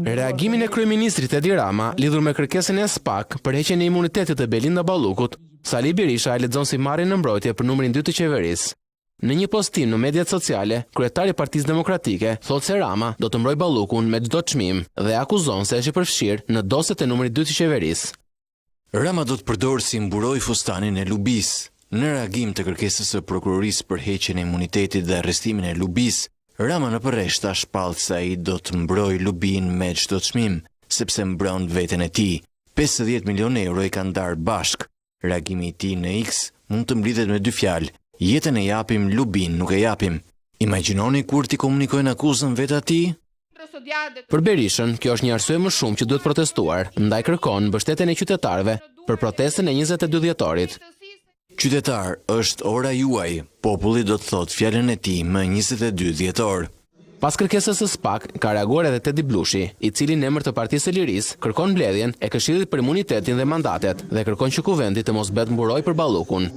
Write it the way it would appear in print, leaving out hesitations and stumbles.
Reagimin e kryeministrit Edi Rama lidhur me kërkesën e SPAK për heqjen e imunitetit të Belinda Ballukut, Sali Berisha e lexon si marrje në mbrojtje për numrin 2 të qeverisë. Në një postim në mediat sociale, kryetari i Partisë Demokratike thotë se Rama do të mbrojë Ballukun me çdo çmim dhe akuzon se është i përfshirë në dosjet e numrit 2 të qeverisë. Rama do të përdorë si mburoj fustanin e Lubis. Në reagim të kërkesës së prokurorisë për heqjen e imunitetit dhe arrestimin e Lubis, Rama në përreshta shpallë se ai do të mbrojë Lubin me çdo çmim, sepse mbron veten e tij. 50 milionë euro i kanë ndarë bashk. Reagimi i tij në X mund të mblidhet me dy fjalë: jetën e japim, Lubin nuk e japim. Imagjinoni kur t'i komunikojnë akuzën vetë atij? Për Berishën, kjo është një arsye më shumë që duhet protestuar, ndaj kërkon mbështetjen e qytetarëve për protestën e 22 dhjetorit. Qytetar, është ora juaj, populli do të thotë fjalën e tij më 22 dhjetor. Pas kërkesës së SPAK, ka reaguar edhe Tedi Blushi, i cili në emër të Partisë së Lirisë kërkon mbledhjen e Këshillit për Imunitetin dhe Mandatet dhe kërkon që kuvendi të mos bëhet mburoj për Ballukun.